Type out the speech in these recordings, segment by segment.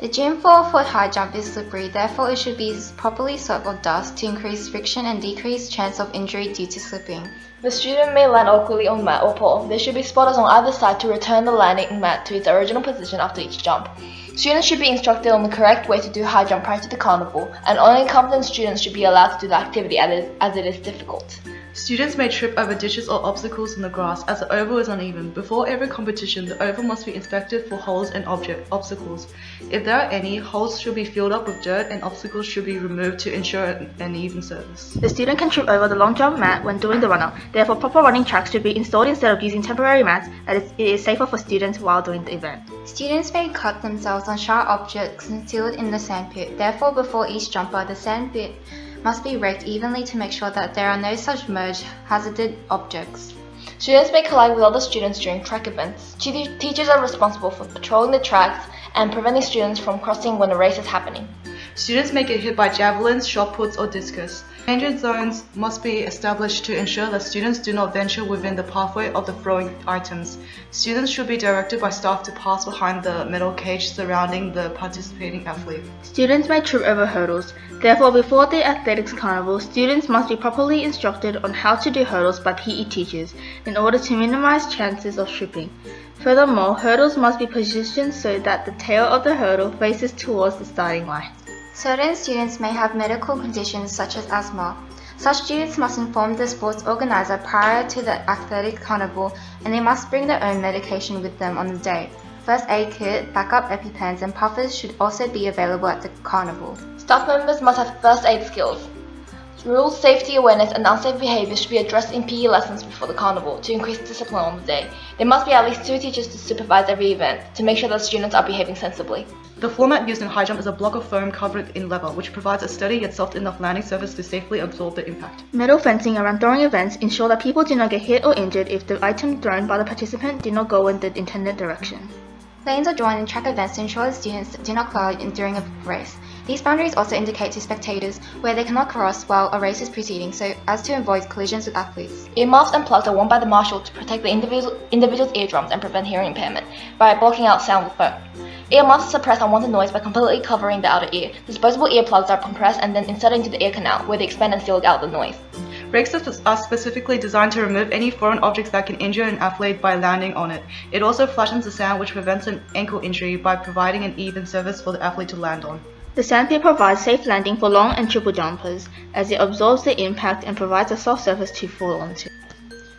The gym floor for high jump is slippery, therefore it should be properly swept of dust to increase friction and decrease chance of injury due to slipping. The student may land awkwardly on mat or pole. There should be spotters on either side to return the landing mat to its original position after each jump. Students should be instructed on the correct way to do high jump prior to the carnival, and only competent students should be allowed to do the activity as it is difficult. Students may trip over ditches or obstacles on the grass as the oval is uneven. Before every competition, the oval must be inspected for holes and obstacles. If there are any, holes should be filled up with dirt and obstacles should be removed to ensure an even surface. The student can trip over the long jump mat when doing the run-up. Therefore, proper running tracks should be installed instead of using temporary mats, as it is safer for students while doing the event. Students may cut themselves on sharp objects concealed in the sandpit. Therefore, before each jumper, the sandpit must be raked evenly to make sure that there are no submerged hazardous objects. Students may collide with other students during track events. Teachers are responsible for patrolling the tracks and preventing students from crossing when a race is happening. Students may get hit by javelins, shot puts, or discus. Danger zones must be established to ensure that students do not venture within the pathway of the throwing items. Students should be directed by staff to pass behind the metal cage surrounding the participating athlete. Students may trip over hurdles. Therefore, before the athletics carnival, students must be properly instructed on how to do hurdles by PE teachers in order to minimize chances of tripping. Furthermore, hurdles must be positioned so that the tail of the hurdle faces towards the starting line. Certain students may have medical conditions such as asthma. Such students must inform the sports organizer prior to the athletic carnival, and they must bring their own medication with them on the day. First aid kit, backup EpiPens and puffers should also be available at the carnival. Staff members must have first aid skills. Rules, safety awareness, and unsafe behavior should be addressed in PE lessons before the carnival to increase discipline on the day. There must be at least 2 teachers to supervise every event to make sure that students are behaving sensibly. The floor mat used in high jump is a block of foam covered in leather, which provides a steady yet soft enough landing surface to safely absorb the impact. Metal fencing around throwing events ensure that people do not get hit or injured if the item thrown by the participant did not go in the intended direction. Lanes are drawn in track events to ensure that students do not collide during a race. These boundaries also indicate to spectators where they cannot cross while a race is proceeding, so as to avoid collisions with athletes. Earmuffs and plugs are worn by the marshal to protect the individual's eardrums and prevent hearing impairment by blocking out sound with foam. Earmuffs suppress unwanted noise by completely covering the outer ear. Disposable earplugs are compressed and then inserted into the ear canal, where they expand and seal out the noise. Rakes are specifically designed to remove any foreign objects that can injure an athlete by landing on it. It also flattens the sand, which prevents an ankle injury by providing an even surface for the athlete to land on. The sandpit provides safe landing for long and triple jumpers, as it absorbs the impact and provides a soft surface to fall onto.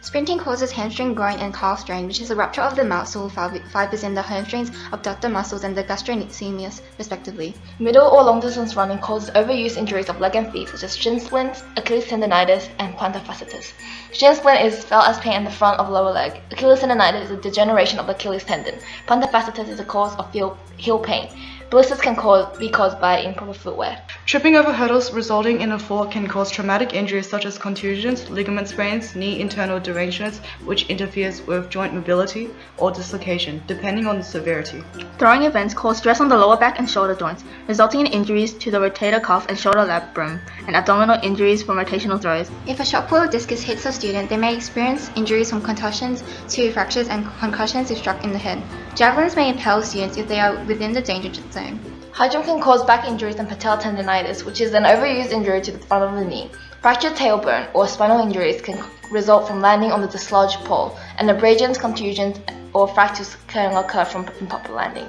Sprinting causes hamstring groin and calf strain, which is a rupture of the muscle fibers in the hamstrings, abductor muscles, and the gastrocnemius, respectively. Middle or long distance running causes overuse injuries of leg and feet, such as shin splints, Achilles tendonitis, and plantar fasciitis. Shin splint is felt as pain in the front of lower leg. Achilles tendonitis is a degeneration of the Achilles tendon. Plantar fasciitis is a cause of heel pain. Blisters can be caused by improper footwear. Tripping over hurdles resulting in a fall can cause traumatic injuries such as contusions, ligament sprains, knee internal derangements, which interferes with joint mobility, or dislocation, depending on the severity. Throwing events cause stress on the lower back and shoulder joints, resulting in injuries to the rotator cuff and shoulder labrum, and abdominal injuries from rotational throws. If a shot put or discus hits a student, they may experience injuries from contusions to fractures and concussions if struck in the head. Javelins may impale students if they are within the danger zone. High jump can cause back injuries and patellar tendonitis, which is an overused injury to the front of the knee. Fractured tailbone or spinal injuries can result from landing on the dislodged pole, and abrasions, contusions, or fractures can occur from improper landing.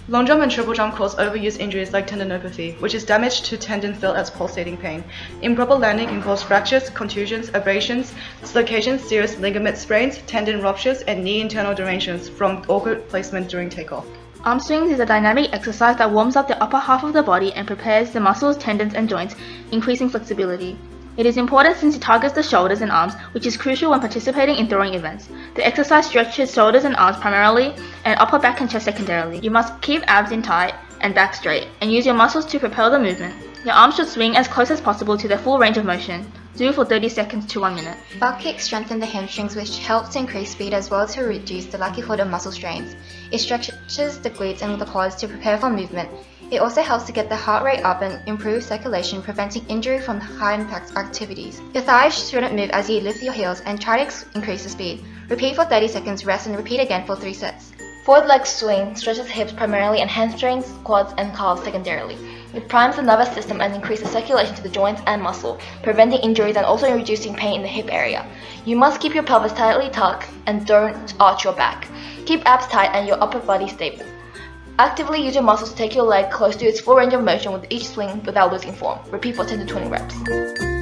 Long jump and triple jump cause overuse injuries like tendinopathy, which is damage to tendon felt as pulsating pain. Improper landing can cause fractures, contusions, abrasions, dislocations, serious ligament sprains, tendon ruptures, and knee internal derangements from awkward placement during takeoff. Arm swings is a dynamic exercise that warms up the upper half of the body and prepares the muscles, tendons, and joints, increasing flexibility. It is important since it targets the shoulders and arms, which is crucial when participating in throwing events. The exercise stretches shoulders and arms primarily, and upper back and chest secondarily. You must keep abs in tight and back straight, and use your muscles to propel the movement. Your arms should swing as close as possible to their full range of motion. Do for 30 seconds to 1 minute. Butt kicks strengthen the hamstrings, which helps to increase speed as well as to reduce the likelihood of muscle strains. It stretches the glutes and the quads to prepare for movement. It also helps to get the heart rate up and improve circulation, preventing injury from high-impact activities. Your thighs shouldn't move as you lift your heels and try to increase the speed. Repeat for 30 seconds, rest, and repeat again for 3 sets. Forward leg swing stretches hips primarily and hamstrings, quads, and calves secondarily. It primes the nervous system and increases circulation to the joints and muscle, preventing injuries and also reducing pain in the hip area. You must keep your pelvis tightly tucked and don't arch your back. Keep abs tight and your upper body stable. Actively use your muscles to take your leg close to its full range of motion with each swing without losing form. Repeat for 10 to 20 reps.